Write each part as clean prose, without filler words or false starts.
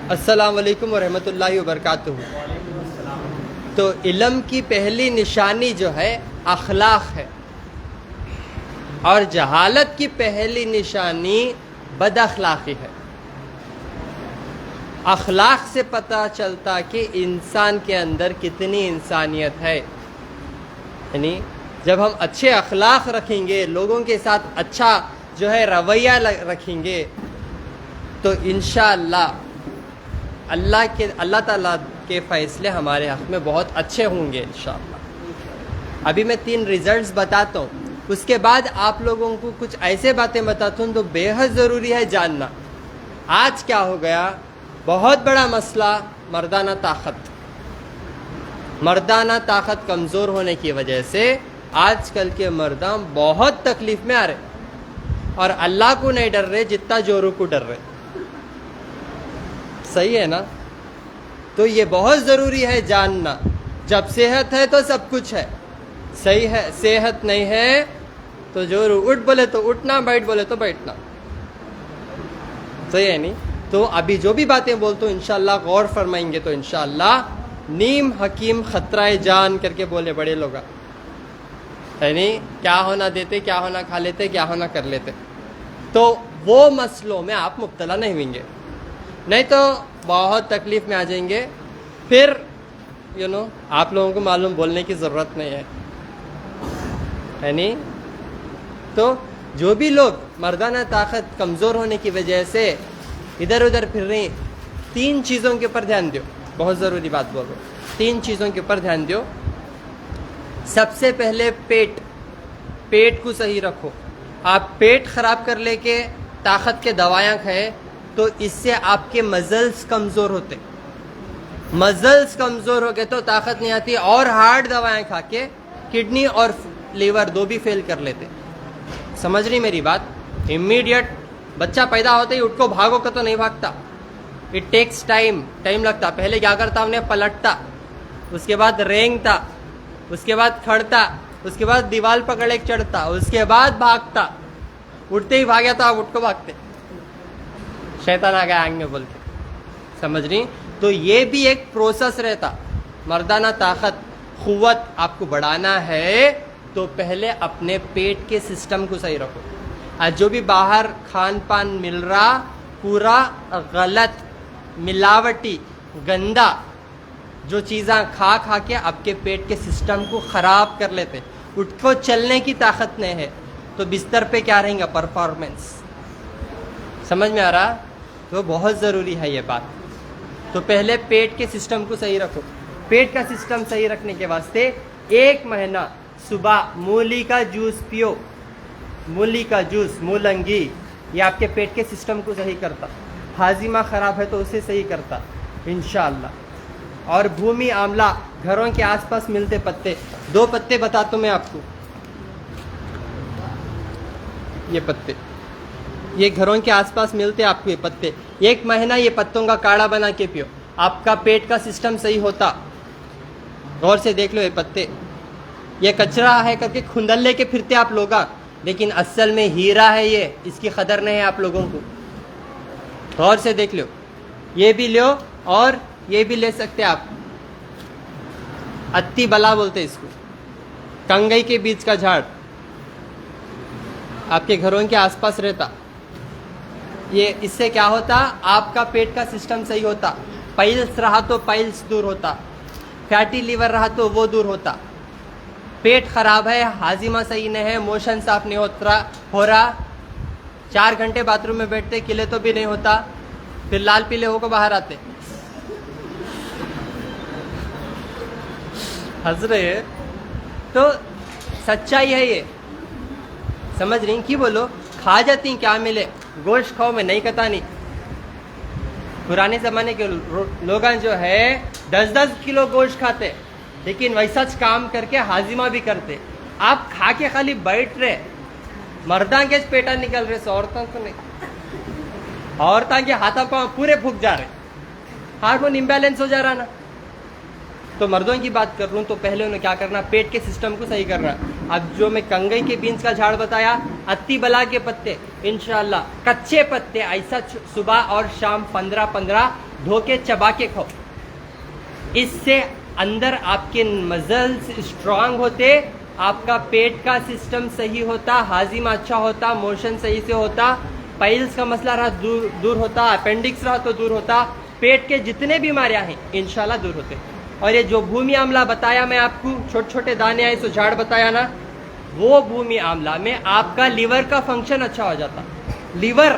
अस्सलाम वालेकुम व रहमतुल्लाहि व बरकातुहू। तो इल्म की पहली निशानी जो है अखलाक है, और जहालत की पहली निशानी बद अखलाक़ी है। अखलाक से पता चलता कि इंसान के अंदर कितनी इंसानियत है। यानी जब हम अच्छे अखलाक रखेंगे, लोगों के साथ अच्छा जो है रवैया रखेंगे, तो इंशाअल्लाह अल्लाह ताला के फ़ैसले हमारे हक़ में बहुत अच्छे होंगे इंशाअल्लाह। अभी मैं 3 रिज़ल्ट्स बताता हूँ, उसके बाद आप लोगों को कुछ ऐसे बातें बताता हूँ तो बेहद ज़रूरी है जानना। आज क्या हो गया, बहुत बड़ा मसला मर्दाना ताकत। मर्दाना ताकत कमज़ोर होने की वजह से आजकल के मर्दा बहुत तकलीफ़ में आ रहे, और अल्लाह को नहीं डर रहे जितना जोरों को डर रहे। सही है ना? तो ये बहुत ज़रूरी है जानना। जब सेहत है तो सब कुछ है, सही है। सेहत नहीं है तो जोर, उठ बोले तो उठना, बैठ बोले तो बैठना, सही है नहीं? तो अभी जो भी बातें बोलते हो इंशाअल्लाह गौर फरमाएंगे तो इंशाअल्लाह नीम हकीम खतराए जान करके बोले बड़े लोग, है नहीं? क्या होना देते, क्या होना खा लेते, क्या होना कर लेते। तो वो मसलों में आप मुब्तला नहीं होंगे, नहीं तो बहुत तकलीफ़ में आ जाएंगे। फिर आप लोगों को मालूम, बोलने की ज़रूरत नहीं है नहीं? तो जो भी लोग मर्दाना ताकत कमज़ोर होने की वजह से इधर उधर फिर रहे, 3 चीज़ों के ऊपर ध्यान दो। बहुत ज़रूरी बात बोल रहा हूँ, 3 चीज़ों के ऊपर ध्यान दो। सबसे पहले पेट को सही रखो। आप पेट ख़राब कर लेके ताकत के दवायाँ खाए तो इससे आपके मज़ल्स कमज़ोर होते। मज़ल्स कमज़ोर हो गए तो ताकत नहीं आती, और हार्ड दवाएं खा के किडनी और लीवर 2 भी फेल कर लेते। समझ रही मेरी बात? इमीडिएट बच्चा पैदा होते ही उठ को भागो का तो नहीं भागता, इट टेक्स टाइम लगता। पहले क्या करता, हमने पलटता, उसके बाद रेंगता, उसके बाद खड़ता, उसके बाद दीवार पकड़ के चढ़ता, उसके बाद भागता। उठते ही भागया तो आप उठ को भागते, शैतान आ गया आंग में बोल के। समझ रही? तो ये भी एक प्रोसेस रहता। मर्दाना ताकत क़ुव्वत आपको बढ़ाना है तो पहले अपने पेट के सिस्टम को सही रखो। आज जो भी बाहर खान पान मिल रहा पूरा गलत, मिलावटी, गंदा, जो चीज़ें खा के आपके पेट के सिस्टम को ख़राब कर लेते। उठ को चलने की ताकत नहीं है तो बिस्तर पे क्या रहेगा, परफॉर्मेंस। समझ में आ रहा? तो बहुत ज़रूरी है ये बात। तो पहले पेट के सिस्टम को सही रखो। पेट का सिस्टम सही रखने के वास्ते 1 महीना सुबह मूली का जूस पियो। मूली का जूस, मूलंगी, ये आपके पेट के सिस्टम को सही करता। हाजिमा ख़राब है तो उसे सही करता इंशाअल्लाह। और भूमि आंवला, घरों के आसपास मिलते पत्ते, 2 पत्ते बताता हूँ मैं आपको। ये पत्ते, ये घरों के आसपास मिलते आपको ये पत्ते। 1 महीना ये पत्तों का काढ़ा बना के पियो, आपका पेट का सिस्टम सही होता। गौर से देख लो ये पत्ते। ये कचरा है करके खुंदल लेके फिरते आप लोग, लेकिन असल में हीरा है ये, इसकी कदर नहीं है आप लोगों को। गौर से देख लो, ये भी लो और ये भी ले सकते आप। अत्ती बला बोलते इसको, कंगई के बीज का झाड़ आपके घरों के आसपास रहता। ये इससे क्या होता, आपका पेट का सिस्टम सही होता। पाइल्स रहा तो पाइल्स दूर होता, फैटी लीवर रहा तो वो दूर होता। पेट खराब है, हाजिमा सही नहीं है, मोशन साफ नहीं हो रहा, 4 घंटे बाथरूम में बैठते, किले तो भी नहीं होता, फिर लाल पीले होकर बाहर आते, हंस रहे हैं। तो सच्चाई है ये, समझ रही कि बोलो खा जाती क्या मिले, गोश्त खाओ में नहीं कता नहीं। पुराने ज़माने के लोग जो है 10-10 किलो गोश्त खाते, लेकिन वैसा काम करके हाजिमा भी करते। आप खा के खाली बैठ रहे, मर्दा के पेटा निकल रहे, औरतों को नहीं। औरतों के हाथा पाँव पूरे फूक जा रहे, हार्मोन इम्बैलेंस हो जा रहा ना। तो मर्दों की बात कर लूँ तो पहले उन्हें क्या करना, पेट के सिस्टम को सही करना। अब जो मैं कंगई के बीन्स का झाड़ बताया, अत्ती बला के पत्ते इंशाल्लाह, कच्चे पत्ते ऐसा सुबह और शाम 15-15 धो के चबा के खाओ। इससे अंदर आपके मसल्स स्ट्रांग होते, आपका पेट का सिस्टम सही होता, हाजिमा अच्छा होता, मोशन सही से होता, पाइल्स का मसला रहा दूर होता, अपेंडिक्स रहा तो दूर होता, पेट के जितने बीमारियां हैं इंशाल्लाह दूर होते। और ये जो भूमि आमला बताया मैं आपको, छोटे छोटे दाने आए सो झाड़ बताया ना, वो भूमि आमला में आपका लीवर का फंक्शन अच्छा हो जाता। लीवर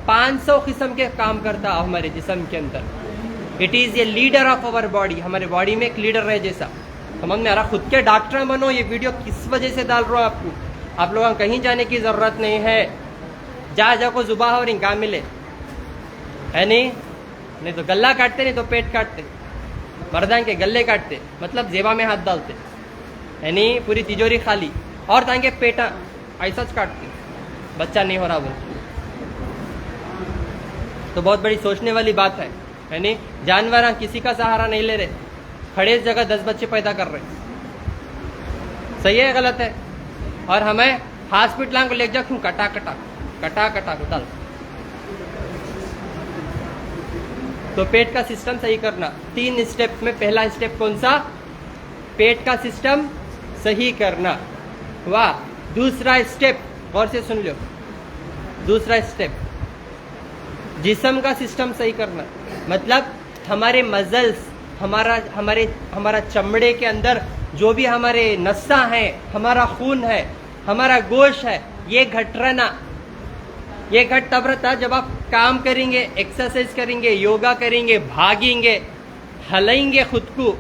500 किस्म के काम करता हमारे जिस्म के अंदर। It is a leader of our body, हमारे बॉडी में एक लीडर रहे जैसा। समझ में आ रहा? खुद के डॉक्टर बनो। ये वीडियो किस वजह से डाल रहा हूँ आपको, आप लोगों को कहीं जाने की ज़रूरत नहीं है। जा को जुबान और इंका मिले है नहीं तो गला काटते, नहीं तो पेट काटते, मर्दान के गले काटते, मतलब जेबा में हाथ डालते है नहीं, पूरी तिजोरी खाली, और तांगे पेटा ऐसा काटते, बच्चा नहीं हो रहा बोल। तो बहुत बड़ी सोचने वाली बात है नहीं। जानवर किसी का सहारा नहीं ले रहे, खड़े जगह 10 बच्चे पैदा कर रहे, सही है गलत है? और हमें हॉस्पिटल को ले जा क्यों, कटा डाल। तो पेट का सिस्टम सही करना 3 स्टेप में, पहला स्टेप कौन सा? पेट का सिस्टम सही करना। वाह। दूसरा स्टेप गौर से सुन लो, दूसरा स्टेप जिस्म का सिस्टम सही करना, मतलब हमारे मसल्स, हमारा चमड़े के अंदर जो भी हमारे नसा है, हमारा खून है, हमारा गोश्त है, ये घट रहना। ये घट तब रहता जब आप काम करेंगे, एक्सरसाइज करेंगे, योगा करेंगे, भागेंगे, हलेंगे खुद को।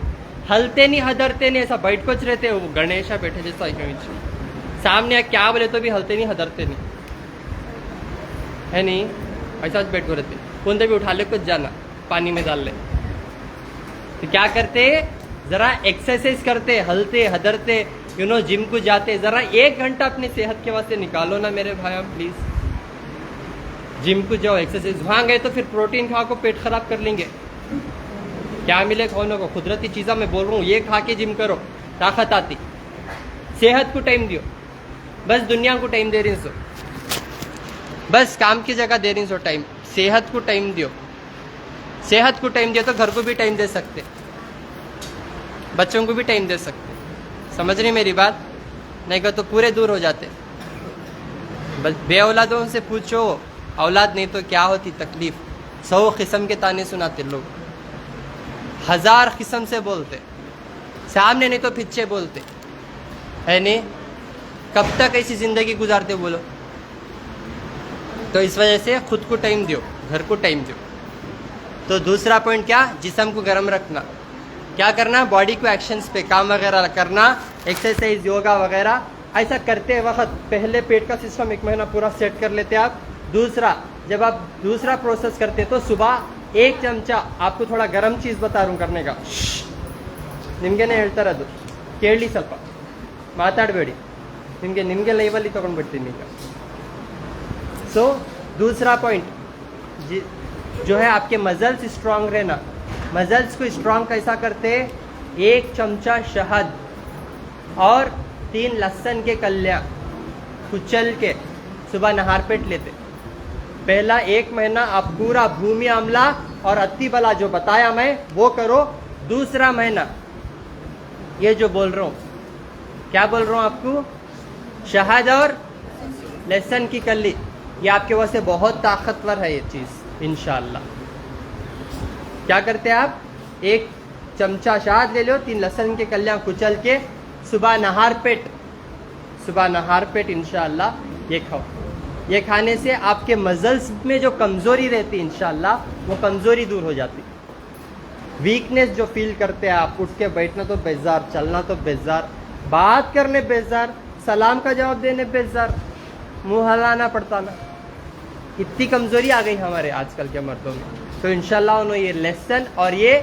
हलते नहीं, हदरते नहीं, ऐसा बैठ कुछ रहते हो, वो गणेशा बैठे जैसा सामने क्या बोले तो भी हलते नहीं, हदरते नहीं, है नहीं, ऐसा बैठ को रहते। कौन भी उठा ले, कुछ जाना पानी में डाल ले, तो क्या करते, जरा एक्सरसाइज करते, हलते हदरते, जिम को जाते। जरा 1 घंटा अपनी सेहत के वास्ते निकालो ना मेरे भाई, प्लीज। जिम को जाओ, एक्सरसाइज, वहां गए तो फिर प्रोटीन खा को पेट खराब कर लेंगे, क्या मिले खाने को? कुदरती चीज़ा मैं बोल रहा हूँ, ये खा के जिम करो, ताकत आती। सेहत को टाइम दियो, बस दुनिया को टाइम दे रही सो, बस काम की जगह दे रही सो टाइम, सेहत को टाइम दियो। सेहत को टाइम दिया तो घर को भी टाइम दे सकते, बच्चों को भी टाइम दे सकते। समझ रही मेरी बात? नहीं कर तो पूरे दूर हो जाते। बस बे औलादों से पूछो, औलाद नहीं तो क्या होती तकलीफ। 100 किस्म के ताने सुनाते लोग, 1000 किस्म से बोलते, सामने नहीं तो पीछे बोलते, है नहीं? कब तक ऐसी जिंदगी गुजारते बोलो? तो इस वजह से खुद को टाइम दियो, घर को टाइम दियो। तो दूसरा पॉइंट क्या? जिस्म को गर्म रखना। क्या करना? बॉडी को एक्शंस पे काम वगैरह करना, एक्सरसाइज, योगा वगैरह। ऐसा करते वक्त पहले पेट का सिस्टम 1 महीना पूरा सेट कर लेते आप। दूसरा, जब आप दूसरा प्रोसेस करते तो सुबह 1 चमचा, आपको थोड़ा गर्म चीज़ बता रहा हूँ करने का, ನಿಮಗೇನೆ ಹೇಳ್ತಾ ಇರೋದು ಕೇಳಿ, ಸ್ವಲ್ಪ ಮಾತಾಡಬೇಡಿ, ನಿಮಗೆ ಲೈವಲ್ಲಿ ತೊಗೊಂಡ್ಬಿಡ್ತೀನಿ ಈಗ। सो दूसरा पॉइंट जो है, आपके मसल्स स्ट्रांग रहना। मसल्स को स्ट्रांग कैसा करते? 1 चमचा शहद और 3 लहसुन के कलियाँ कुचल के सुबह नहार पेट लेते। पहला 1 महीना आप पूरा भूमि आमला और अत्ती बला जो बताया मैं वो करो। दूसरा महीना ये जो बोल रहा हूँ, क्या बोल रहा हूँ आपको? शहद और लहसुन की कली, ये आपके वास्ते बहुत ताकतवर है ये चीज़ इंशाल्लाह। क्या करते हैं आप? 1 चमचा शहद ले लो, 3 लहसुन के कलियाँ कुचल के सुबह नहार पेट इंशाल्लाह ये खाओ। ये खाने से आपके मसल्स में जो कमज़ोरी रहती है इंशाल्लाह वो कमज़ोरी दूर हो जाती। वीकनेस जो फील करते हैं आप, उठ के बैठना तो बेजार, चलना तो बेजार, बात करने बेजार, सलाम का जवाब देने बेजार, मुंह हलाना पड़ता ना, इतनी कमज़ोरी आ गई हमारे आजकल के मर्दों में। तो इंशाल्लाह उन्होंने ये लहसुन और ये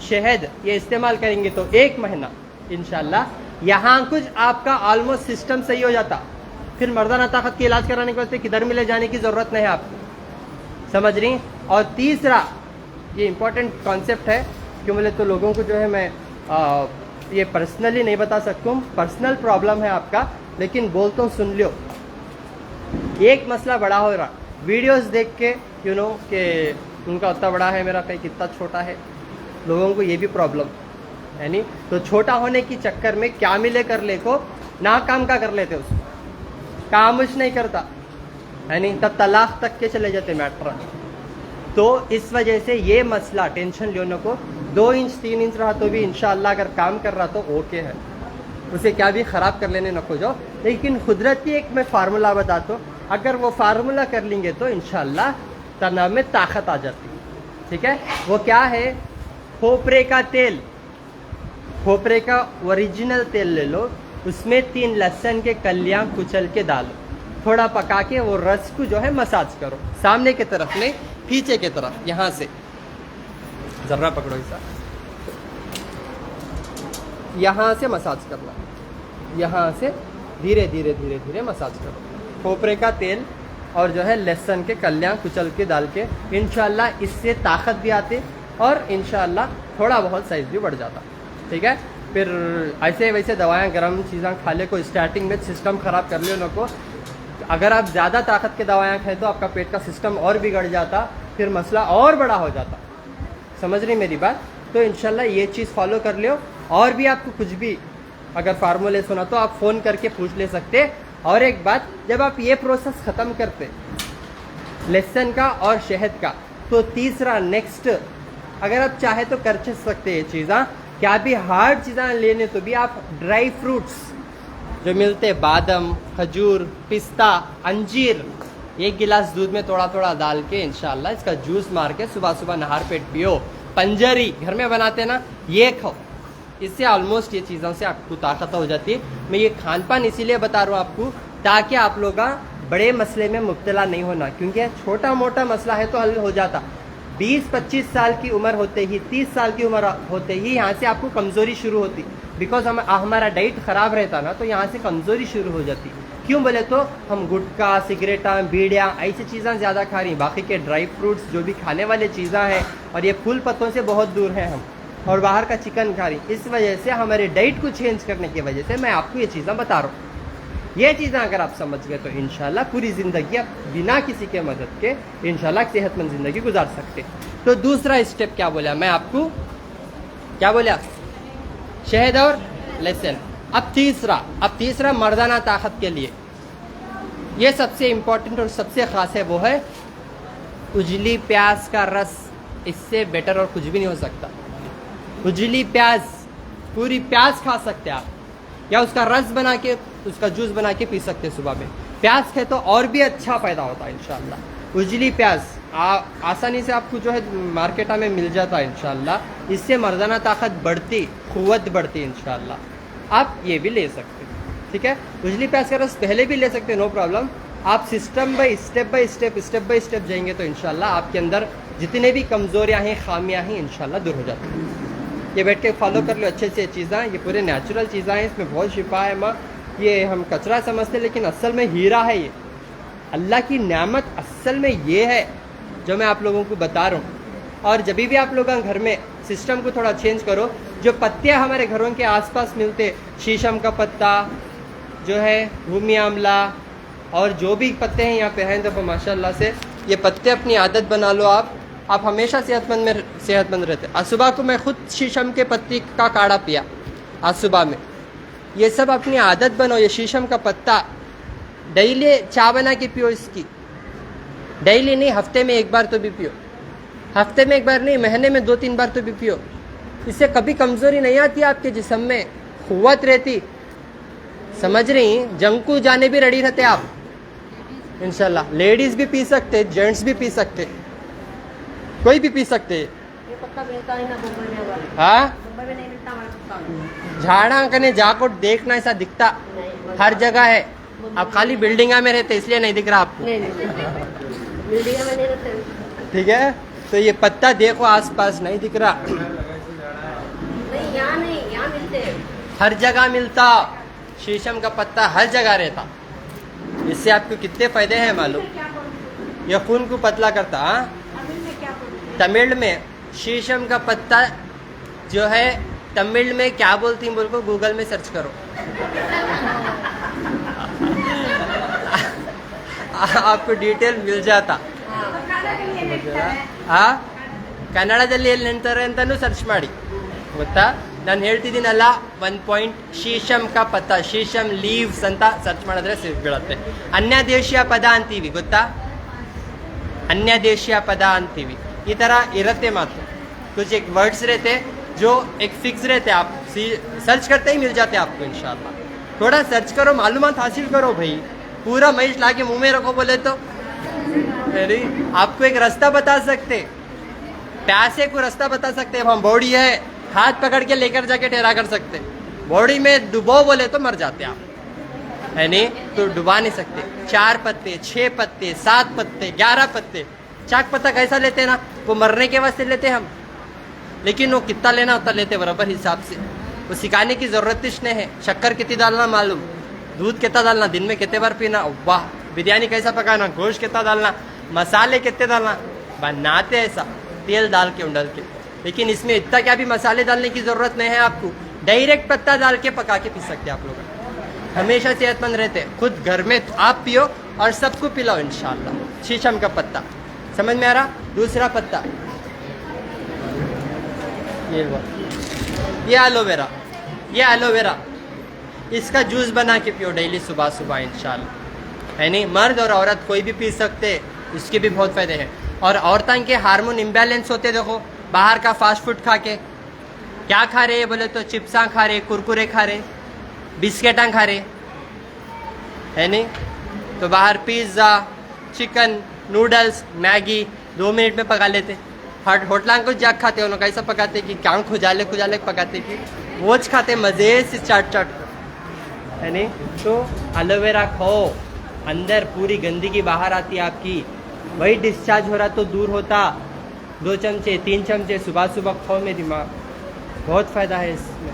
शहद ये इस्तेमाल करेंगे तो 1 महीना इंशाल्लाह यहाँ कुछ आपका ऑलमोस्ट सिस्टम सही हो जाता। फिर मर्दाना ताकत के इलाज कराने के वास्ते किधर में ले जाने की ज़रूरत नहीं है आपको, समझ रही? और तीसरा, ये इंपॉर्टेंट कॉन्सेप्ट है, क्यों बोले तो लोगों को जो है मैं ये पर्सनली नहीं बता सकता हूँ, पर्सनल प्रॉब्लम है आपका, लेकिन बोलता हूँ सुन लियो। एक मसला बड़ा हो रहा, वीडियोस देख के यू नो कि उनका उतना बड़ा है, मेरा कहीं कितना छोटा है, लोगों को ये भी प्रॉब्लम है नहीं। तो छोटा होने की चक्कर में क्या मिले कर ले को ना काम का कर लेते, उसको काम कुछ नहीं करता है नहीं, तब तलाक तक के चले जाते मैटर। तो इस वजह से ये मसला टेंशन लेने को 2 इंच 3 इंच रहा तो भी इंशाल्लाह अगर काम कर रहा तो ओके है, उसे क्या भी ख़राब कर लेने न खोजो। लेकिन कुदरती एक मैं फार्मूला बताता हूँ, अगर वो फार्मूला कर लेंगे तो इंशाल्लाह तनाव में ताकत आ जाती है। ठीक है, वो क्या है, खोपरे का तेल, खोपरे का ओरिजिनल तेल ले लो, उसमें 3 लहसुन के कलियां कुचल के डालो, थोड़ा पका के वो रस को जो है मसाज करो, सामने की तरफ नहीं पीछे की तरफ, यहाँ से जर्रा पकड़ो ऐसा, यहाँ से मसाज करना, यहाँ से धीरे धीरे धीरे धीरे मसाज करो। खोपरे का तेल और जो है लहसुन के कलियां कुचल के डाल के, इंशाल्लाह इससे ताकत भी आती और इंशाल्लाह थोड़ा बहुत साइज भी बढ़ जाता। ठीक है, फिर ऐसे वैसे दवाएं गर्म चीज़ें खा ले को स्टार्टिंग में सिस्टम ख़राब कर ले उन को। अगर आप ज़्यादा ताकत के दवाएं खाए तो आपका पेट का सिस्टम और बिगड़ जाता, फिर मसला और बड़ा हो जाता। समझ रही मेरी बात? तो इंशाल्लाह ये चीज़ फॉलो कर लियो। और भी आपको कुछ भी अगर फार्मूले सुना तो आप फ़ोन करके पूछ ले सकते। और एक बात, जब आप ये प्रोसेस ख़त्म करते लहसुन का और शहद का, तो तीसरा नेक्स्ट अगर आप चाहे तो कर सकते ये चीज़ें, क्या भी हार्ड चीज़ें लेने तो भी आप ड्राई फ्रूट्स जो मिलते, बादाम, खजूर, पिस्ता, अंजीर, 1 गिलास दूध में थोड़ा थोड़ा डाल के इंशाल्लाह इसका जूस मार के सुबह सुबह नहार पेट पियो। पंजरी घर में बनाते ना, ये खाओ, इससे ऑलमोस्ट ये चीज़ों से आपको ताकत हो जाती है। मैं ये खान पान इसीलिए बता रहा हूँ आपको, ताकि आप लोग बड़े मसले में मुब्तला नहीं होना, क्योंकि छोटा मोटा मसला है तो हल हो जाता। 20-25 साल की उम्र होते ही, 30 साल की उम्र होते ही यहाँ से आपको कमज़ोरी शुरू होती, बिकॉज हमारा डाइट ख़राब रहता ना, तो यहाँ से कमज़ोरी शुरू हो जाती। क्यों बोले तो हम गुटखा, सिगरेटा, बीड़ियाँ ऐसी चीज़ें ज़्यादा खा रही, बाकी के ड्राई फ्रूट्स जो भी खाने वाले चीज़ें हैं, और ये फूल पत्तों से बहुत दूर हैं हम, और बाहर का चिकन खा रही। इस वजह से हमारे डाइट को चेंज करने की वजह से मैं आपको ये चीज़ें बता रहा हूँ। ये चीज़ें अगर आप समझ गए तो इंशाल्लाह पूरी ज़िंदगी आप बिना किसी के मदद के इंशाल्लाह सेहतमंद ज़िंदगी गुजार सकते। तो दूसरा स्टेप क्या बोला मैं आपको, क्या बोला, शहद और लहसुन। अब तीसरा मर्दाना ताकत के लिए ये सबसे इम्पोर्टेंट और सबसे ख़ास है, वो है उजली प्याज का रस। इससे बेटर और कुछ भी नहीं हो सकता। उजली प्याज, पूरी प्याज खा सकते आप, या उसका रस बना के, उसका जूस बना के पी सकते सुबह में। प्याज खाए तो और भी अच्छा फ़ायदा होता है इंशाल्लाह। उजली प्याज आसानी से आपको जो है मार्केट में मिल जाता है इंशाल्लाह। इससे मर्दाना ताकत बढ़ती, क़ुव्वत बढ़ती इंशाल्लाह। आप ये भी ले सकते हैं, ठीक है। उजली प्याज का रस पहले भी ले सकते हैं, नो प्रॉब्लम। आप सिस्टम बाय स्टेप जाएंगे तो इंशाल्लाह आपके अंदर जितने भी कमज़ोरियाँ हैं, खामियाँ हैं, इंशाल्लाह दूर हो जाती हैं। ये बैठ के फॉलो कर लो अच्छे से चीज़ें, ये पूरे नेचुरल चीज़ें हैं, इसमें बहुत शिफा है माँ। ये हम कचरा समझते लेकिन असल में हीरा है, ये अल्लाह की नेमत असल में ये है जो मैं आप लोगों को बता रहा हूँ। और जब भी आप लोग घर में सिस्टम को थोड़ा चेंज करो, जो पत्ते हमारे घरों के आसपास मिलते, शीशम का पत्ता जो है, भूमि आमला, और जो भी पत्ते हैं यहाँ पे हैं, तो माशाल्लाह से ये पत्ते अपनी आदत बना लो आप हमेशा सेहतमंद रहते। आज सुबह को मैं खुद शीशम के पत्ती का काढ़ा पिया आज सुबह में। ये सब अपनी आदत बनाओ। ये शीशम का पत्ता डेली चाय बना के पियो, इसकी डेली नहीं, हफ्ते में 1 बार तो भी पियो। हफ्ते में 1 बार नहीं, महीने में 2-3 बार तो भी पियो। इससे कभी कमज़ोरी नहीं आती, आपके जिस्म में क़ुव्वत रहती। समझ रही? जंग को जाने भी रेडी रहते आप इंशाल्लाह। लेडीज़ भी पी सकते, जेंट्स भी पी सकते, कोई भी पी सकते। ये पत्ता मिलता है ना मुंबई में, हमारे हाँ, मुंबई में नहीं मिलता हमारे पत्ता। झाड़ा कने जाको देखना, ऐसा दिखता हर जगह है। आप खाली बिल्डिंगा में रहते इसलिए नहीं दिख रहा आपको। नहीं बिल्डिंग में नहीं रहते। ठीक है, तो ये पत्ता देखो आसपास, नहीं दिख रहा। नहीं, यहाँ मिलते हैं। हर जगह मिलता, शीशम का पत्ता हर जगह रहता। इससे आपको कितने फायदे हैं मालूम? ये खून को पतला करता। हाँ, तमिल में शीशम का पत्ता जो है तमिल में क्या बोलती हैं बोल को गूगल में सर्च करो। आपको डिटेल मिल जाता। ಆ ಕನ್ನಡದಲ್ಲಿ ಎಲ್ಲಿ ಹೇಳ್ತಾರೆ ಅಂತಾನು ಸರ್ಚ್ ಮಾಡಿ ಗೊತ್ತಾ. ನಾನು ಹೇಳ್ತಿದ್ದೀನಲ್ಲ, 1 ಪಾಯಿಂಟ್ ಶೀಶಮ್ ಕಾ ಪತ್ತ, ಶೀಶಮ್ ಲೀವ್ಸ್ ಅಂತ ಸರ್ಚ್ ಮಾಡಿದ್ರೆ ಸಿಗ್ಬಿಡುತ್ತೆ. ಅನ್ಯದೇಶೀಯ ಪದ ಅಂತೀವಿ ಗೊತ್ತಾ, ಅನ್ಯದೇಶೀಯ ಪದ ಅಂತೀವಿ. ಈ ಥರ ಇರುತ್ತೆ ಮಾತು. कुछ एक वर्ड्स रहते जो एक फिक्स रहते, आप सर्च करते ही मिल जाते आपको इंशाल्लाह. थोड़ा सर्च करो, मालूमात हासिल करो भाई. पूरा मैच लाके मुंह में रखो बोले तो अरे आपको एक रास्ता बता सकते, प्यासे को रास्ता बता सकते. हम बॉडी है, हाथ पकड़ के लेकर जाके ठहरा कर सकते. बॉडी में डुबो बोले तो मर जाते आप, है नहीं, तो डुबा नहीं सकते. 4 पत्ते, 6 पत्ते, 7 पत्ते, 11 पत्ते. चाक पत्ता कैसा लेते हैं ना, वो मरने के वास्ते लेते हम, लेकिन वो कितना लेना उतना लेते बराबर हिसाब से. वो सिखाने की जरूरत नहीं है. शक्कर कितनी डालना मालूम, दूध कितना डालना, दिन में कितने बार पीना, वाह बिरयानी कैसा पकाना, गोश्त कितना डालना, मसाले कितने डालना, बनाते ऐसा तेल डाल के उंडल के. लेकिन इसमें इतना क्या भी मसाले डालने की जरूरत नहीं है आपको. डायरेक्ट पत्ता डाल के पका के पी सकते आप लोग. हमेशा सेहतमंद रहते. खुद घर में आप पियो और सबको पिलाओ इंशाल्लाह. शीशम का पत्ता समझ में आ रहा. दूसरा पत्ता ये एलोवेरा, ये एलोवेरा, इसका जूस बना के पियो डेली सुबह सुबह इंशाल्लाह, है नहीं. मर्द और औरत कोई भी पी सकते, इसके भी बहुत फायदे हैं. और औरतों के हार्मोन इम्बैलेंस होते, देखो बाहर का फास्ट फूड खा के क्या खा रहे बोले तो चिप्सा खा रहे, कुरकुरे खा रहे, बिस्किटां खा रहे, है नहीं. तो बाहर pizza, chicken, noodles, Maggi 2 minute में पका लेते. होटलां को जाग खाते, उन्होंने कैसा पकाते कि क्या खुजाले खुजाले पकाते कि वोच खाते मज़े से चाट चाट, है नहीं. तो एलोवेरा खाओ, अंदर पूरी गंदगी बाहर आती है आपकी. वही डिस्चार्ज हो रहा तो दूर होता. 2 चमचे 3 चमचे सुबह सुबह खाओ में दिमाग, बहुत फ़ायदा है इसमें.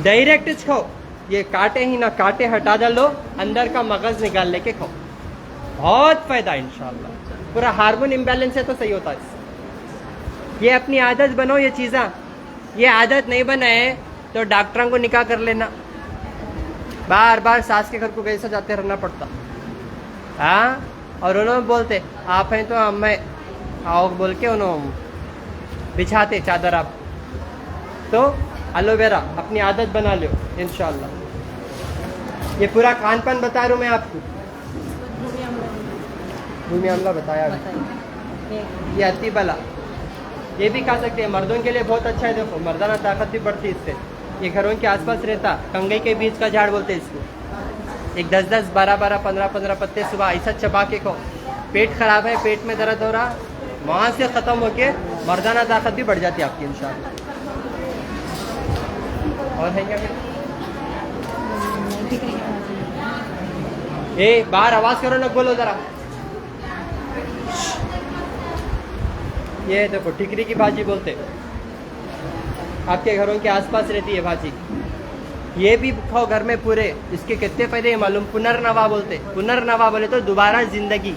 डायरेक्ट खाओ, ये काटे ही ना काटे हटा डालो, अंदर का मगज़ निकाल लेके खाओ, बहुत फ़ायदा इंशाल्लाह. पूरा हार्मोन इम्बैलेंस है तो सही होता है. ये अपनी आदत बनाओ ये चीज़ा. ये आदत नहीं बनाए तो डॉक्टरों को निकाह कर लेना. बार बार सास के घर को कैसा जाते रहना पड़ता. हाँ, और उन्होंने बोलते आप हैं तो मैं आओ बोल के उन्होंने बिछाते चादर आप. तो एलोवेरा अपनी आदत बना लो इंशाल्लाह. ये पूरा खान पान बता रहा हूँ मैं आपको. भूमि अमला बताया ये अति बला, ये भी खा सकते हैं. मर्दों के लिए बहुत अच्छा है. देखो मर्दाना ताकत भी बढ़ती है इससे. ये घरों के आसपास रहता, कंगई के बीज का झाड़ बोलते हैं इसको. एक 10-10, 12-12, 15-15 पत्ते सुबह ऐसा चबा के खाओ. पेट खराब है, पेट में दर्द हो रहा, वहाँ से ख़त्म होके मर्दाना ताकत भी बढ़ जाती है आपकी इंशाल्लाह. और है क्या ए बाहर आवाज़ करो ना, बोलो ज़रा. ये देखो टिकरी की भाजी बोलते, आपके घरों के आसपास रहती है भाजी. ये भी खाओ घर में पूरे. इसके कितने फायदे हैं मालूम. पुनर्नवा बोलते, पुनर्नवा बोले तो दोबारा जिंदगी.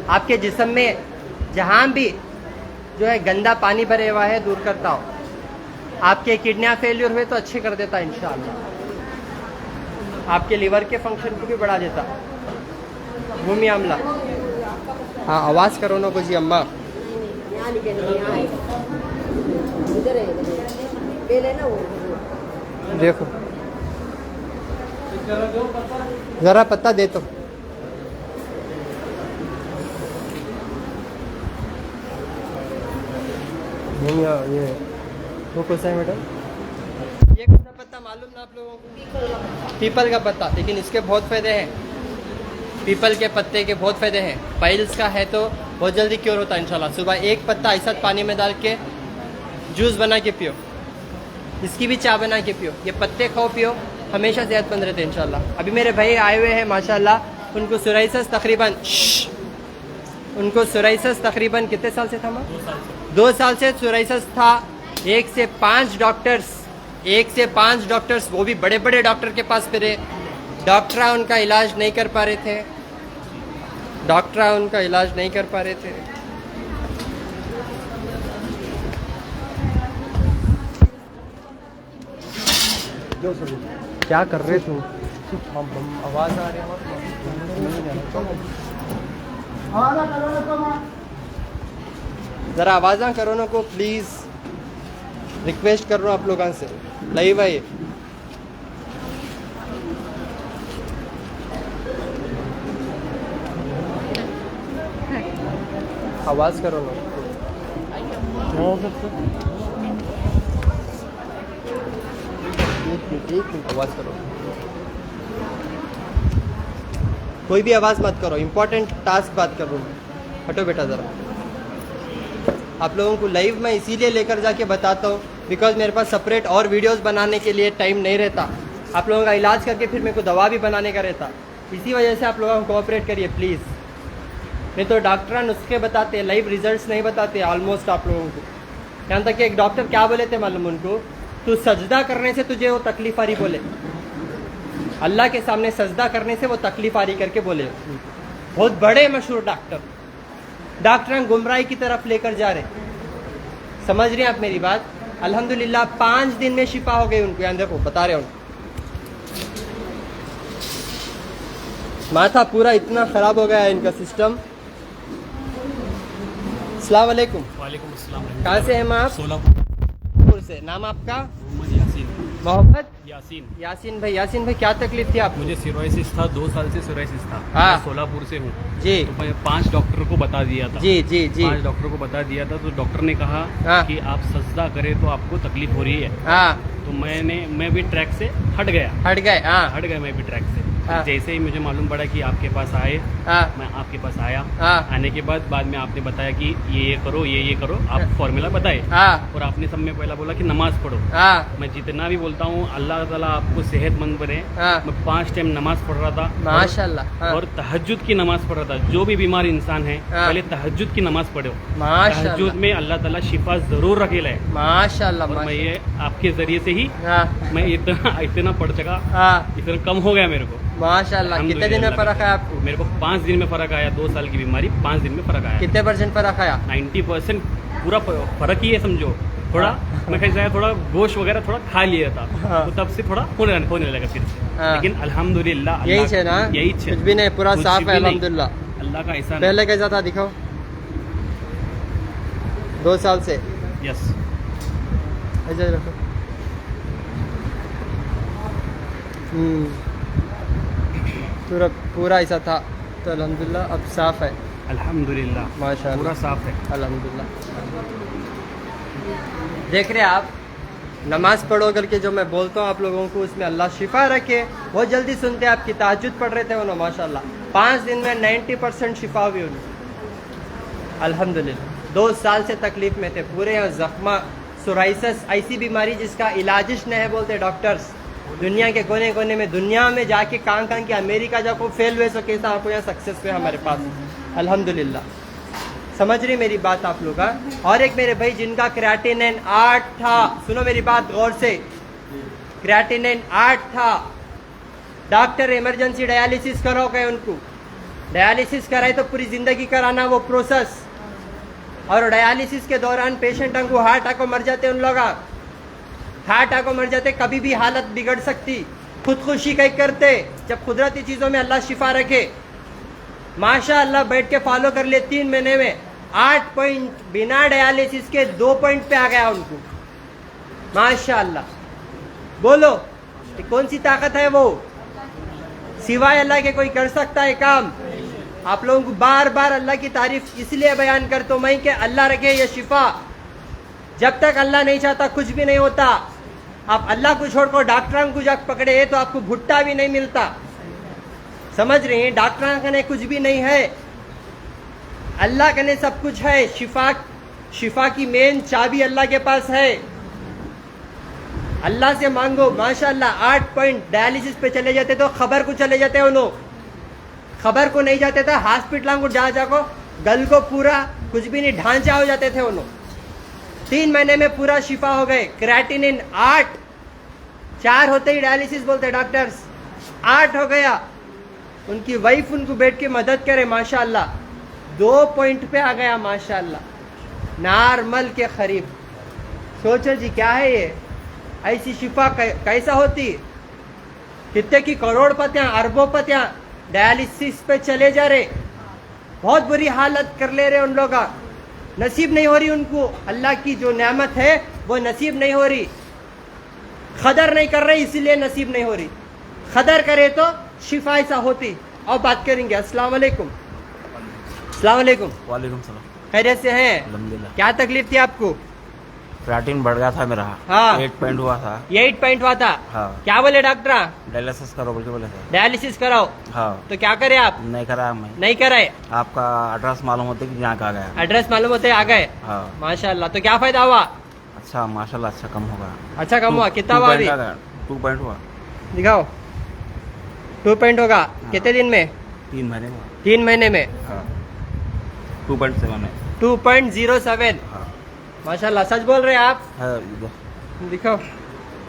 आपके जिस्म में जहाँ भी जो है गंदा पानी भरे हुआ है दूर करता हो. आपके किडनियाँ फेल्यूर हुए तो अच्छे कर देता इंशाल्लाह. आपके लीवर के फंक्शन को भी बढ़ा देता. भूमि आमला. हाँ आवाज़ करो ना कुछ अम्मा. यहाँ नहीं कहना, यहाँ है, इधर है, बेल है ना वो. देखो ज़रा पत्ता दे तो. ये वो कौन सा है मैडम, ये कौन सा पत्ता मालूम ना आप लोगों को. पीपल का पत्ता. लेकिन इसके बहुत फ़ायदे हैं. पीपल के पत्ते के बहुत फ़ायदे हैं. पाइल्स का है तो बहुत जल्दी क्योर होता है इंशाल्लाह. सुबह 1 पत्ता ऐसा पानी में डाल के जूस बना के पियो. इसकी भी चाय बना के पियो. ये पत्ते खाओ पियो, हमेशा सेहतमंद रहते हैं इंशाल्लाह. अभी मेरे भाई आए हुए हैं माशाल्लाह, उनको सोराइसिस तकरीबन कितने साल से था माँ? 2 साल से सोराइसिस था. 1 से 5 डॉक्टर्स वो भी बड़े बड़े डॉक्टर के पास फिरे. डॉक्टर उनका इलाज नहीं कर पा रहे थे. क्या कर रहे तुम? आवाज़ आ रही है। ज़रा आवाज़ा करो ना को प्लीज़, रिक्वेस्ट कर रहा हूँ आप लोगों से। लाइव है ये। आवाज़ करो ना। एक मिनट आवाज़ करो। कोई भी आवाज़ मत करो, इम्पोर्टेंट टास्क बात कर रहा हूँ। हटो बेटा ज़रा। आप लोगों को लाइव मैं इसीलिए लेकर जाके बताता हूँ बिकॉज मेरे पास सेपरेट और वीडियोस बनाने के लिए टाइम नहीं रहता। आप लोगों का इलाज करके फिर मेरे को दवा भी बनाने का रहता। इसी वजह से आप लोगों को कोऑपरेट करिए प्लीज़। नहीं तो डॉक्टर नुस्खे बताते, लाइव रिजल्ट्स नहीं बताते ऑलमोस्ट आप लोगों को। यहाँ तक कि एक डॉक्टर क्या बोले थे मालूम उनको, तू सजदा करने से तुझे वो तकलीफ आ रही बोले, अल्लाह के सामने सजदा करने से वो तकलीफ आ रही करके बोले। बहुत बड़े मशहूर डॉक्टर गुमराही की तरफ लेकर जा रहे। समझ रहे हैं आप मेरी बात? अल्हम्दुलिल्लाह 5 दिन में शिफा हो गई उनको। यहाँ देखो बता रहे उनको, माथा पूरा इतना खराब हो गया है इनका सिस्टम। अस्सलाम वालेकुम। वालेकुम अस्सलाम। कहाँ से हैं आप? सोलापुर से। नाम आपका? मोहम्मद यासीन। मोहम्मद यासीन। यासीन भाई। यासीन भाई क्या तकलीफ थी आपको? मुझे सिरोसिस था, 2 साल से सिरोसिस था। हाँ। मैं सोलापुर से हूँ जी तो मैं 5 डॉक्टर को बता दिया था। जी जी जी 5 डॉक्टर को बता दिया था तो डॉक्टर ने कहा हाँ। कि आप सजदा करें तो आपको तकलीफ हो रही है। हाँ तो मैं भी ट्रैक से हट गया। हट गए। हाँ हट गया मैं भी ट्रैक से। हाँ। जैसे ही मुझे मालूम पड़ा कि आपके पास आए, हाँ मैं आपके पास आया। हाँ आने के बाद में आपने बताया कि ये करो, ये करो, आप फॉर्मूला बताए। हाँ और आपने सब में पहला बोला कि नमाज पढ़ो। हाँ मैं जितना भी बोलता हूँ अल्लाह ताला आपको सेहतमंद बने। हाँ। मैं 5 टाइम नमाज पढ़ रहा था माशाल्लाह। हाँ और तहज्जुद की नमाज पढ़ रहा था। जो भी बीमार इंसान है हाँ। पहले तहज्जुद की नमाज पढ़ो। माशाल्लाह तहज्जुद में अल्लाह ताला शिफा जरूर रखेला है। माशाल्लाह और मैं माशाल्लाह। ये आपके जरिए से ही हाँ मैं इतना पढ़ सका, हाँ इतना कम हो गया मेरे को। माशाल्लाह। कितने दिन में फ़र्क आया आपको? मेरे को 5 दिन में फ़र्क आया। 2 साल की बीमारी 5 दिन में फ़र्क आया। कितने % फ़र्क आया? 90% पूरा फ़र्क ही है समझो। थोड़ा मैं कैसा थोड़ा गोश्त वगैरह थोड़ा खा लिया था। हाँ। तो तब से थोड़ा होने लगा फिर से। हाँ। लेकिन अल्हम्दुलिल्लाह यही है ना? यही कुछ भी नहीं, पूरा कुछ साफ भी है नहीं। अल्हम्दुलिल्लाह। अल्लाह का एहसान है। पहले कैसा था दिखाओ? 2 साल से यस। ऐसे रखो। पूरा ऐसा था तो अल्हम्दुलिल्लाह अब साफ है। अल्हम्दुलिल्लाह माशाल्लाह पूरा साफ है। अल्हम्दुलिल्लाह। देख रहे हैं आप, नमाज पढ़ो करके जो मैं बोलता हूँ आप लोगों को, उसमें अल्लाह शिफा रखे। बहुत जल्दी सुनते हैं। आपकी तहज्जुद पढ़ रहे थे उन्होंने माशाल्लाह 5 दिन में 90% शिफा हुई उन्हें अल्हम्दुलिल्लाह। 2 साल से तकलीफ में थे पूरे। जख्मा सोराइसिस ऐसी बीमारी जिसका इलाजिश नहीं है बोलते डॉक्टर्स। दुनिया के कोने कोने में, दुनिया में जाके कहाँ के अमेरिका जाको फेल हुए, सो कैसा आपको यहाँ सक्सेस हुए हमारे पास अल्हम्दुलिल्लाह। समझ रही मेरी बात आप लोग? और एक मेरे भाई जिनका क्रिएटिनिन 8 था, सुनो मेरी बात गौर से, क्रिएटिनिन 8 था, डॉक्टर इमरजेंसी डायलिसिस करो गए उनको। डायलिसिस कराए तो पूरी जिंदगी कराना वो प्रोसेस। और डायलिसिस के दौरान पेशेंट को हार्ट अटैक मर जाते उन लोग। हार्ट अटैक मर जाते, कभी भी हालत बिगड़ सकती। खुदकुशी कहीं करते, जब कुदरती चीज़ों में अल्लाह शिफा रखे। माशाअल्लाह बैठ के फॉलो कर ले 3 महीने में 8 पॉइंट बिना डायलिसिस के 2 पॉइंट पे आ गया उनको माशाअल्लाह। बोलो ये कौन सी ताकत है वो? सिवाय अल्लाह के कोई कर सकता है काम? आप लोगों को बार बार अल्लाह की तारीफ इसलिए बयान करता हूँ मैं कि अल्लाह रखे ये शिफा। जब तक अल्लाह नहीं चाहता कुछ भी नहीं होता। आप अल्लाह को छोड़कर डॉक्टरों को जब पकड़े तो आपको भुट्टा भी नहीं मिलता। समझ रहे हैं? डॉक्टर कने कुछ भी नहीं है, अल्लाह कने सब कुछ है। शिफा की मेन चाबी अल्लाह के पास है। अल्लाह से मांगो। माशाअल्लाह 8 पॉइंट डायलिसिस पे चले जाते तो खबर को चले जाते उन्हों, खबर को नहीं जाते थे हॉस्पिटलों को जाको गल को पूरा कुछ भी नहीं ढांचा हो जाते थे उन्हों। 3 महीने में पूरा शिफा हो गए। क्रिएटिनिन 8, 4 होते ही डायलिसिस बोलते डॉक्टर्स, 8 हो गया। उनकी वाइफ उनको बैठ के मदद करे माशाअल्लाह 2 पॉइंट पे आ गया माशाअल्लाह, नॉर्मल के करीब। सोचो जी क्या है ये? ऐसी शिफा कैसा होती? कितने की करोड़पतियां अरबोपतियां डायलिसिस पे चले जा रहे, बहुत बुरी हालत कर ले रहे उन लोग, नसीब नहीं हो रही उनको, अल्लाह की जो नेमत है वो नसीब नहीं हो रही, कदर नहीं कर रहे इसीलिए नसीब नहीं हो रही, कदर करे तो शिफा ऐसा होती। और बात करेंगे। अस्सलाम वालेकुम। अस्सलाम वालेकुम। वालेकुम सलाम। खैरियत से हैं? अल्हम्दुलिल्लाह। क्या तकलीफ थी आपको? प्रोटीन बढ़ गया था मेरा। हाँ। 8 पॉइंट हुआ था। 8 पॉइंट हुआ था। हाँ। क्या बोले डॉक्टर? डायलिसिस करो बोल के बोले थे। डायलिसिस कराओ। हाँ। तो क्या करे आप? नहीं कराया मैं। नहीं कराए। आपका एड्रेस मालूम होते कि यहाँ का आ गया। एड्रेस मालूम होते आ गए। हाँ। माशाल्लाह। तो क्या फायदा हुआ? अच्छा माशाल्लाह, अच्छा कम होगा। अच्छा कम हुआ। कितना हुआ अभी? 2 पॉइंट हुआ। दिखाओ। 2 पॉइंट होगा। कितने दिन में? 3 महीने में। 3 महीने में। हाँ। 2.7 में। 2.07। हाँ। माशाल्लाह। सच बोल रहे हैं आप? है, इधर। दिखाओ।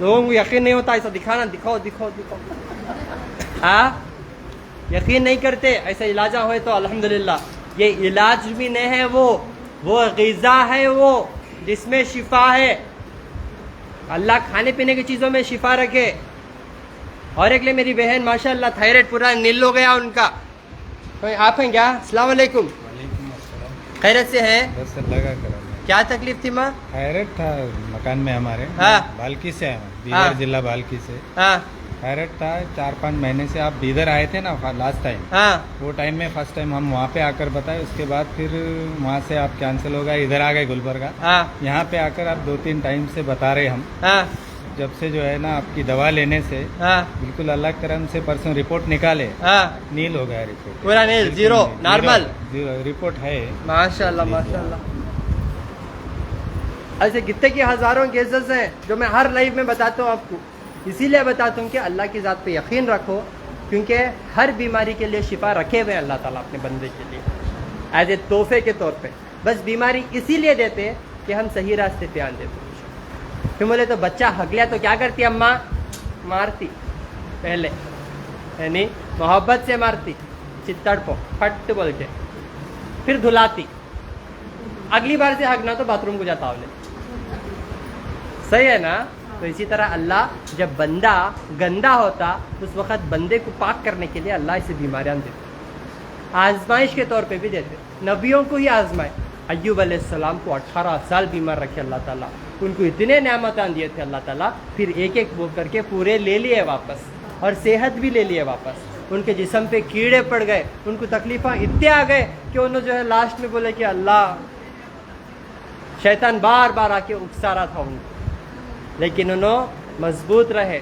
लोगों को यकीन नहीं होता ऐसा दिखाना। दिखाओ दिखाओ दिखाओ। हाँ, यकीन नहीं करते। ऐसा इलाजा हो तो अल्हम्दुलिल्लाह। ये इलाज भी नहीं है, वो ग़िज़ा है वो जिसमें शिफा है। अल्लाह खाने पीने की चीज़ों में शिफा रखे। और एक ले मेरी बहन माशाल्लाह थायराइड पूरा नील हो गया उनका। तो आप हैं क्या? अस्सलाम वालेकुम। खैरियत से हैं? बस लगा करा क्या तकलीफ थी माँ? थायराइड था मकान में हमारे। हाँ। बाल्की से है, हाँ। बीदर जिला बाल्की से। हाँ थायराइड था 4-5 महीने से। आप बीदर आए थे ना लास्ट टाइम, हाँ वो टाइम में फर्स्ट टाइम हम वहाँ पे आकर बताए, उसके बाद फिर वहाँ से आप कैंसिल हो गए, इधर आ गए गुलबर्गा। हाँ यहाँ पे आकर आप 2-3 टाइम से बता रहे हम, हाँ जब से जो है ना आपकी दवा लेने से हाँ बिल्कुल अल्लाह के करम से परसों रिपोर्ट निकाले, हाँ नील हो गया रिपोर्ट। पूरा नील, जीरो, नॉर्मल। रिपोर्ट है। माशाल्लाह माशाल्लाह। ऐसे कितने की हजारों केसेस हैं जो मैं हर लाइव में बताता हूँ आपको। इसीलिए बताता हूँ कि अल्लाह की ज़ात पे यकीन रखो, क्योंकि हर बीमारी के लिए शिफा रखे हुए हैं अल्लाह ताला अपने बंदे के लिए एज ए तोहफे के तौर पे। बस बीमारी इसीलिए देते कि हम सही रास्ते पे आन देते। फिर बोले तो बच्चा हक लिया तो क्या करती अम्मा? मारती पहले, यानी मोहब्बत से मारती, चित्तड़ को फट बोल के, फिर धुलाती। अगली बार से हकना तो बाथरूम को जाता बोले। सही है ना? तो इसी तरह अल्लाह जब बंदा गंदा होता उस वक़्त बंदे को पाक करने के लिए अल्लाह इसे बीमारियां देते, आजमाइश के तौर पे भी देते। नबियों को ही आजमाए। अय्यूब अलैहिस्सलाम को 18 साल बीमार रखे अल्लाह ताला, उनको इतने नेमतां दिए थे अल्लाह ताला, फिर एक एक वो करके पूरे ले लिए वापस, और सेहत भी ले लिए वापस। उनके जिस्म पे कीड़े पड़ गए, उनको तकलीफ़ा इतने आ गए कि उन्होंने जो है लास्ट में बोले कि अल्लाह, शैतान बार बार आके उकसा रहा था उनको, लेकिन उन्होंने मजबूत रहे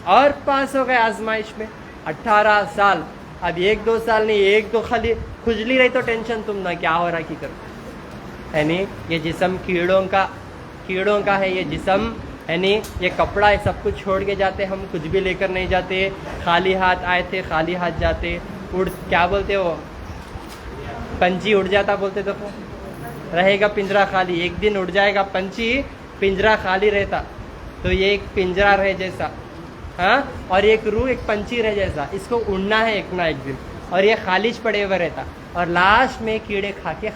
और पास हो गए आजमाइश में। 18 साल। अब 1-2 साल नहीं, एक दो खाली खुजली रही तो टेंशन तुम ना क्या हो रहा की करो। यानी ये जिस्म कीड़ों का है ये जिस्म, यानी ये कपड़ा है, सब कुछ छोड़ के जाते, हम कुछ भी लेकर नहीं जाते, खाली हाथ आए थे खाली हाथ जाते। क्या बोलते हो, पंछी उड़ जाता बोलते तो रहेगा पिंजरा खाली, एक दिन उड़ जाएगा पंछी, पिंजरा खाली रहता। तो ये एक पिंजरा रहे जैसा, हाँ, और एक रूह एक पंछी रहे जैसा, इसको उड़ना है एक ना एक दिन, और ये खालिज पड़े हुए रहता, और लास्ट में कीड़े खा के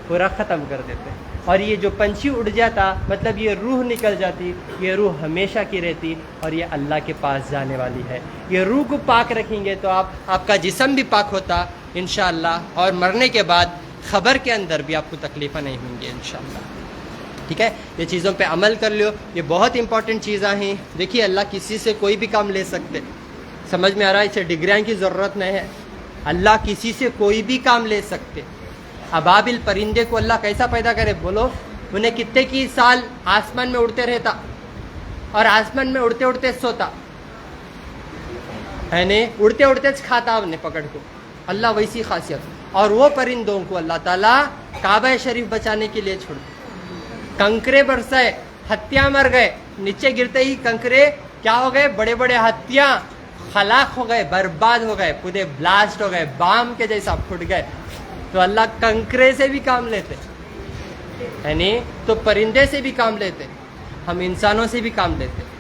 पूरा ख़त्म कर देते। और ये जो पंछी उड़ जाता मतलब ये रूह निकल जाती, ये रूह हमेशा की रहती, और ये अल्लाह के पास जाने वाली है। ये रूह को पाक रखेंगे तो आपका जिस्म भी पाक होता इंशाअल्लाह, और मरने के बाद ख़बर के अंदर भी आपको तकलीफ़ें नहीं होंगी इंशाअल्लाह। ठीक है, ये चीज़ों पे अमल कर लो, ये बहुत इंपॉर्टेंट चीज़ें हैं। देखिए अल्लाह किसी से कोई भी काम ले सकते, समझ में आ रहा है? इसे डिग्रियाँ की ज़रूरत नहीं है, अल्लाह किसी से कोई भी काम ले सकते। अबाबिल परिंदे को अल्लाह कैसा पैदा करे बोलो? उन्हें कितने की साल आसमान में उड़ते रहता और आसमान में उड़ते उड़ते सोता है, नहीं उड़ते उड़ते खाता उन्हें पकड़ को, अल्लाह वैसी खासियत। और वो परिंदों को अल्लाह ताला काबा शरीफ बचाने के लिए छोड़, कंकरे बरसाए, हत्या मर गए, नीचे गिरते ही कंकरे क्या हो गए? बड़े बड़े हत्या खलाक हो गए, बर्बाद हो गए, पूरे ब्लास्ट हो गए, बाम के जैसा फूट गए। तो अल्लाह कंकरे से भी काम लेते, यानी तो परिंदे से भी काम लेते, हम इंसानों से भी काम लेते।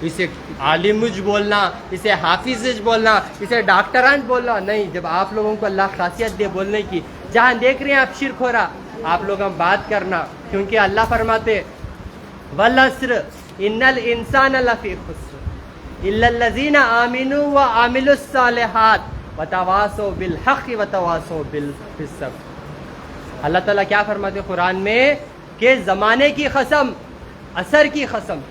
इसे आलिमुज बोलना, इसे हाफिज बोलना, इसे डॉक्टरान बोलना नहीं। जब आप लोगों को अल्लाह खासियत दे बोलने की, जहाँ देख रहे हैं आप शिर्क हो रहा, आप लोग हम बात करना, क्योंकि अल्लाह फरमाते वल अस्र इन्नल इंसान लफी खुस्र इल्लल्लज़ीना आमिनु व आमिलुस सालिहात व तवासौ बिल हक़ व तवासौ बिल सब्र। अल्लाह ताला क्या फरमाते कुरान में कि ज़माने की कसम, असर की कसम,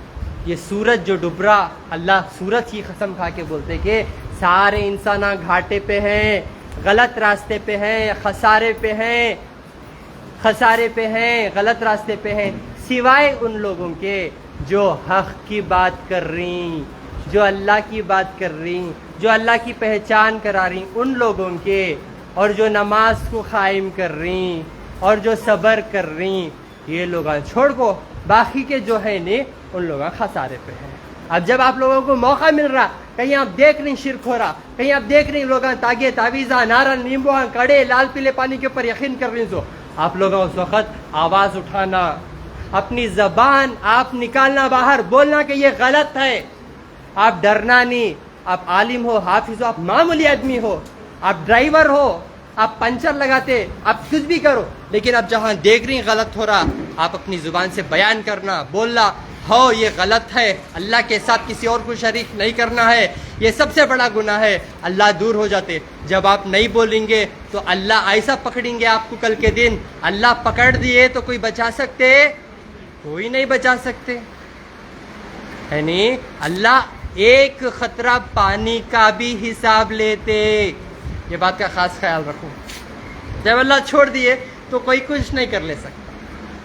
ये सूरज जो डूब रहा, अल्लाह सूरज की कसम खा के बोलते कि सारे इंसान घाटे पे हैं, गलत रास्ते पे हैं, खसारे पे हैं, खसारे पे हैं, गलत रास्ते पे हैं, सिवाय उन लोगों के जो हक़ की बात कर रही, जो अल्लाह की बात कर रही, जो अल्लाह की पहचान करा रही, उन लोगों के, और जो नमाज को कायम कर रही और जो सब्र कर रही, ये लोग छोड़ को बाकी के जो है ने उन लोग खसारे पे हैं। अब जब आप लोगों को मौका मिल रहा, कहीं आप देख रही शिरक हो रहा, कहीं आप देख रही लोग तागे तावीज़ा नारा नींबू कड़े लाल पीले पानी के ऊपर यकीन कर रही, तो आप लोग उस वक़्त आवाज़ उठाना, अपनी ज़बान आप निकालना बाहर, बोलना कि ये गलत है। आप डरना नहीं, आप आलिम हो, हाफिज हो, आप मामूली आदमी हो, आप ड्राइवर हो, आप पंचर लगाते, आप कुछ भी करो, लेकिन अब जहाँ देख रही गलत हो रहा, आप अपनी ज़ुबान से बयान करना, बोलना, हो ये गलत है, अल्लाह के साथ किसी और को शरीक नहीं करना है, ये सबसे बड़ा गुनाह है, अल्लाह दूर हो जाते। जब आप नहीं बोलेंगे तो अल्लाह ऐसा पकड़ेंगे आपको कल के दिन, अल्लाह पकड़ दिए तो कोई बचा सकते? कोई नहीं बचा सकते, है नहीं। अल्लाह एक खतरा पानी का भी हिसाब लेते, ये बात का खास ख्याल रखो। जब अल्लाह छोड़ दिए तो कोई कुछ नहीं कर ले सकता।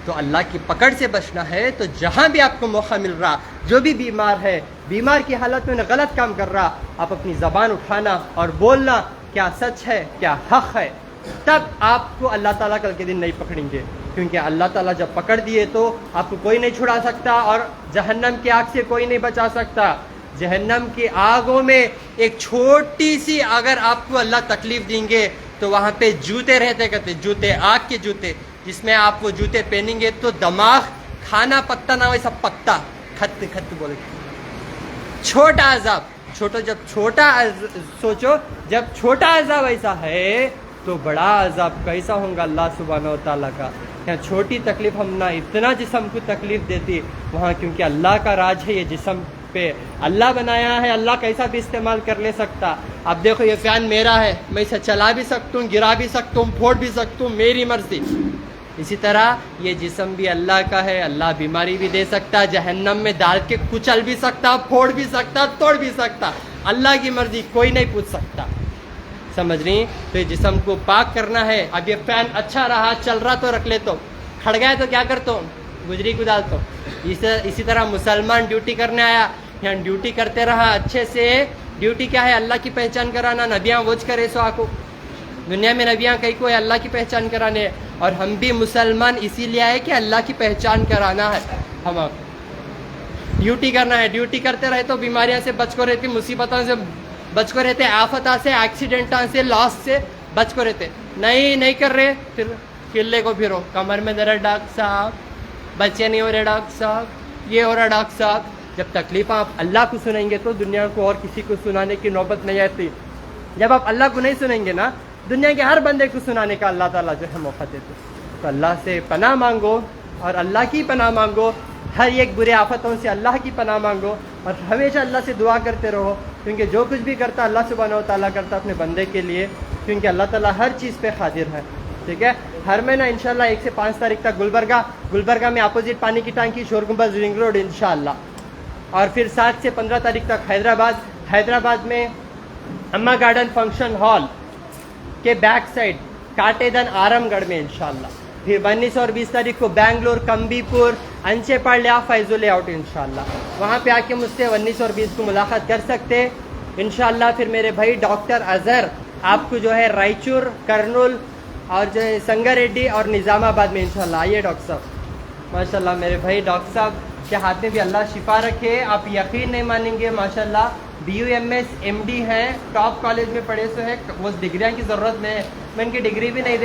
तो अल्लाह की पकड़ से बचना है तो जहाँ भी आपको मौका मिल रहा, जो भी बीमार है, बीमार की हालत में गलत काम कर रहा, आप अपनी ज़बान उठाना और बोलना क्या सच है, क्या हक़ है, तब आपको अल्लाह ताला कल के दिन नहीं पकड़ेंगे। क्योंकि अल्लाह ताला जब पकड़ दिए तो आपको कोई नहीं छुड़ा सकता और जहन्नम की आग से कोई नहीं बचा सकता। जहन्नम की आगों में एक छोटी सी अगर आपको अल्लाह तकलीफ देंगे तो वहाँ पे जूते रहते करते, जूते आग के जूते, जिसमें आप वो जूते पहनेंगे तो दिमाग खाना पकता ना वैसा पकता, खत खत बोले। छोटा अजाब, सोचो जब छोटा अजाब ऐसा है तो बड़ा अजाब कैसा होगा अल्लाह सुब्हानहू व तआला का। यहाँ छोटी तकलीफ हम ना इतना जिस्म को तकलीफ देती, वहाँ क्योंकि अल्लाह का राज है, ये जिस्म पे अल्लाह बनाया है, अल्लाह कैसा भी इस्तेमाल कर ले सकता। अब देखो ये फ़ैन मेरा है, मैं इसे चला भी सकता हूँ, गिरा भी सकता हूँ, फोड़ भी सकता हूँ, मेरी मर्जी। इसी तरह ये जिस्म भी अल्लाह का है, अल्लाह बीमारी भी दे सकता, जहन्नम में डाल के कुचल भी सकता, फोड़ भी सकता, तोड़ भी सकता, अल्लाह की मर्जी, कोई नहीं पूछ सकता। समझ रही? तो ये जिस्म को पाक करना है। अब ये फ़ैन अच्छा रहा, चल रहा तो रख ले, तो खड़ गया तो क्या करता हूँ, गुजरी को डालता हूँ। इसी तरह मुसलमान ड्यूटी करने आया, यहाँ ड्यूटी करते रहा अच्छे से। ड्यूटी क्या है? अल्लाह की पहचान कराना। नबियाँ वोज करे सो आको, दुनिया में नबियाँ कई को है अल्लाह की पहचान कराने, और हम भी मुसलमान इसीलिए आए कि अल्लाह की पहचान कराना है। हम ड्यूटी करना है, ड्यूटी करते रहे तो बीमारियाँ से बच को रहती, मुसीबतों से बच को रहते, आफता से, एक्सीडेंटा से, लॉस से बच को रहते। नहीं कर रहे, फिर किले को फिरो, कमर में दर्द डॉक्टर साहब, बच्चे नहीं हो रहे डॉक्टर साहब, ये हो रहा डॉक्टर साहब। जब तकलीफ आप अल्लाह को सुनेंगे तो दुनिया को और किसी को सुनाने की नौबत नहीं आती। जब आप अल्लाह को नहीं सुनेंगे ना, दुनिया के हर बंदे को सुनाने का अल्लाह ताला जो है मौका देते। तो अल्लाह से पनाह मांगो और अल्लाह की पनाह मांगो, हर एक बुरे आफतों से अल्लाह की पनाह मांगो, और हमेशा अल्लाह से दुआ करते रहो। क्योंकि जो कुछ भी करता अल्लाह सुब्हानहू व तआला करता अपने बंदे के लिए, क्योंकि अल्लाह ताला हर चीज़ पे कादिर है। ठीक है, हर महीना इंशाल्लाह 1 से 5 तारीख तक गुलबर्गा में अपोजिट पानी की टांकी, शोर गुंबद, रिंग रोड इंशाल्लाह। और फिर 7 से 15 तारीख तक हैदराबाद में अम्मा गार्डन फंक्शन हॉल के बैक साइड काटेदन आरामगढ़ में इंशाल्लाह। फिर 19 और 20 तारीख को बेंगलोर, कंबीपुर, अंचेपाड़, फैजो लेआउट इंशाल्लाह। वहाँ पे आके मुझसे 19 और 20 को मुलाकात कर सकते इंशाल्लाह। फिर मेरे भाई डॉक्टर अजहर आपको जो है रायचूर, कर्नूल और जो है संगारेड्डी और निज़ामाबाद में इंशाल्लाह। आइए डॉक्टर साहब, माशाल्लाह मेरे भाई डॉक्टर साहब के हाथ में भी अल्लाह शिफा रखे। आप यकीन नहीं मानेंगे, माशाल्लाह BUMS MD हैं, टॉप कॉलेज में पढ़े सो है, वो डिग्रियाँ की ज़रूरत नहीं है। मैं इनकी डिग्री भी नहीं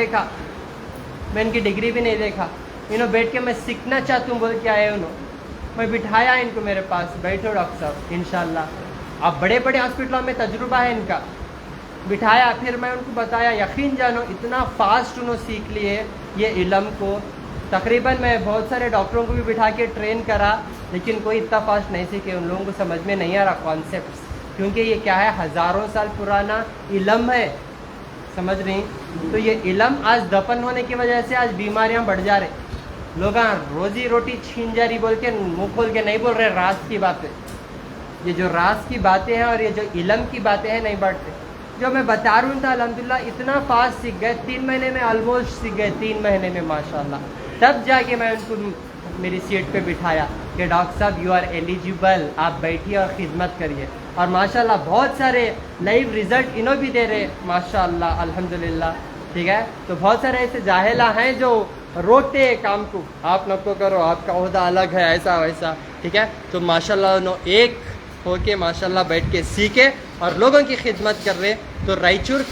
देखा, इन्हों बैठ के मैं सीखना चाहता हूँ बोल के आए उन्होंने। मैं बिठाया इनको मेरे पास, बैठो डॉक्टर साहब इंशाल्लाह। अब बड़े बड़े हॉस्पिटलों में तजुर्बा है इनका, बिठाया, फिर मैं उनको बताया, यकीन जानो इतना फास्ट उन्होंने सीख लिए ये इल्म को तकरीबन मैं बहुत सारे डॉक्टरों को भी बिठा के ट्रेन करा, लेकिन कोई इतना फास्ट नहीं सीखे, उन लोगों को समझ में नहीं आ रहा कॉन्सेप्ट, क्योंकि ये क्या है, हज़ारों साल पुराना इल्म है, समझ नहीं। तो ये इल्म आज दफन होने की वजह से आज बीमारियां बढ़ जा रहे, लोग रोजी रोटी छीन जा रही बोल के मुँह खोल के नहीं बोल रहे राज की बातें। ये जो राज की बातें हैं और ये जो इल्म की बातें हैं नहीं बढ़ते। जो मैं बता रहा था अल्हम्दुलिल्लाह इतना फास्ट सीख गए, 3 महीने में ऑलमोस्ट सीख गए, 3 महीने में माशाल्लाह। तब जाके मैं उनको मेरी सीट पे बिठाया कि डॉक्टर साहब यू आर एलिजिबल, आप बैठिए और ख़िदमत करिए। और माशाल्लाह बहुत सारे लाइव रिज़ल्ट इन्हों भी दे रहे माशाल्लाह अल्हम्दुलिल्लाह, ठीक है। तो बहुत सारे ऐसे जाहिला हैं जो रोकते हैं काम को, आप नको करो, आपका ओहदा अलग है, ऐसा वैसा, ठीक है। तो माशाल्लाह उन्होंने एक होके माशाल्लाह बैठ के सीखे और लोगों की खिदमत कर रहे। तो रायचूर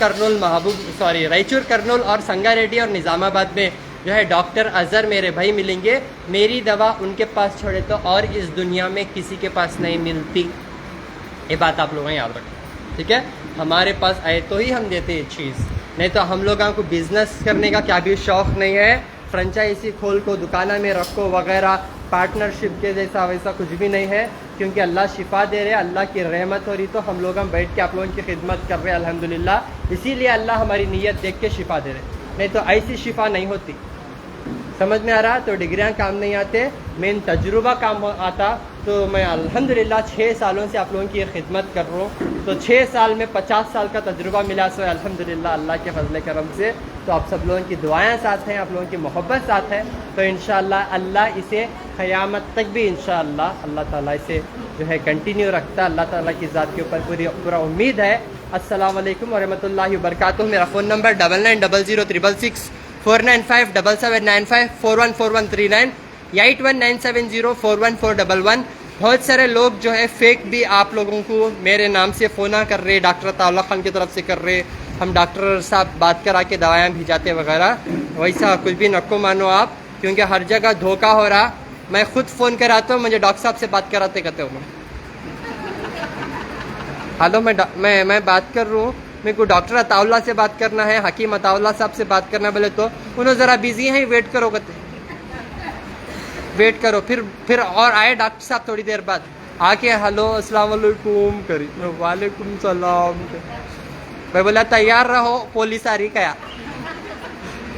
कर्नूल और संगारेड्डी और निज़ामाबाद में जो है डॉक्टर अज़हर मेरे भाई मिलेंगे। मेरी दवा उनके पास छोड़े तो और इस दुनिया में किसी के पास नहीं मिलती, ये बात आप लोगों याद रखें, ठीक है। हमारे पास आए तो ही हम देते ये चीज़, नहीं तो हम लोगों को बिजनेस करने का क्या भी शौक़ नहीं है, फ्रेंचाइजी खोल को दुकाना में रखो वगैरह, पार्टनरशिप के जैसा वैसा कुछ भी नहीं है, क्योंकि अल्लाह शिफा दे रहे, अल्लाह की रहमत हो रही, तो हम लोग बैठ के आप लोगों की खिदमत कर रहे हैं अल्हम्दुलिल्लाह। इसीलिए अल्लाह हमारी नीयत देख के शिफा दे रहे, नहीं तो ऐसी शिफा नहीं होती। समझ में आ रहा? तो डिग्रियाँ काम नहीं आते, मेन तजुर्बा काम आता। तो मैं अल्हम्दुलिल्लाह 6 सालों से आप लोगों की खिदमत कर रहा हूँ, तो 6 साल में 50 साल का तजुर्बा मिला सो अल्हम्दुलिल्लाह अल्लाह के फजल करम से। तो आप सब लोगों की दुआएं साथ हैं, आप लोगों की मोहब्बत साथ है, तो इंशाअल्लाह अल्लाह इसे क़यामत तक भी इंशाअल्लाह अल्लाह ताला इसे जो है कंटिन्यू रखता। अल्लाह ताला की ज़ात के ऊपर पूरा उम्मीद है। अस्सलाम वालेकुम वरहमतुल्लाहि वबरकातुहू। मेरा फ़ोन नंबर 990066 495 7795 414139 8197041411। बहुत सारे लोग जो है फेक भी आप लोगों को मेरे नाम से फ़ोन कर रहे, डॉक्टर ताउल्ला खान की तरफ से कर रहे, हम डॉक्टर साहब बात करा के दवाएं भिजाते वगैरह, वैसा कुछ भी नको मानो आप, क्योंकि हर जगह धोखा हो रहा। मैं खुद फ़ोन कराता हूँ, मुझे डॉक्टर साहब से बात कराते कहते हो, हेलो मैं बात कर रहा हूँ, मेरे को डॉक्टर अताउल्ला से बात करना है, हकीम अताउल्ला साहब से बात करना, बोले तो उन्होंने ज़रा बिजी हैं, वेट करो कहते, वेट करो। फिर और आए डॉक्टर साहब थोड़ी देर बाद आके हेलो अस्सलाम वालेकुम करी, वालेकुम सलाम। मैं बोला तैयार रहो, पुलिस आ रही क्या?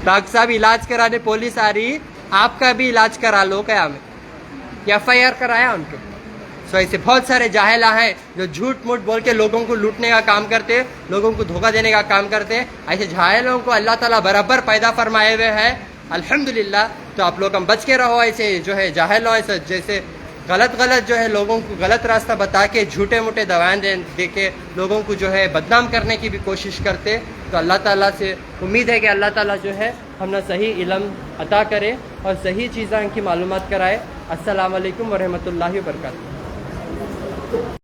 डॉक्टर साहब इलाज कराने पुलिस आ रही, आपका भी इलाज करा लो क्या? में FIR कराया उनको। सो ऐसे बहुत सारे जाहिला हैं जो झूठ मूठ बोल के लोगों को लूटने का काम करते, लोगों को धोखा देने का काम करते। ऐसे जाहिलों को अल्लाह ताला बराबर पैदा फरमाए हुए हैं अल्हम्दुलिल्लाह। तो आप लोग हम बच के रहो ऐसे जो है जाहिलों, ऐसे जैसे गलत जो है लोगों को गलत रास्ता बता के झूठे मूठे दवाएं दे के लोगों को जो है बदनाम करने की भी कोशिश करते। तो अल्लाह ताला से उम्मीद है कि अल्लाह ताला जो है हमने सही इल्म अता करे और सही चीज़ों की मालूमात कराए। अस्सलाम वालेकुम वरहमतुल्लाहि वबरकातुहू।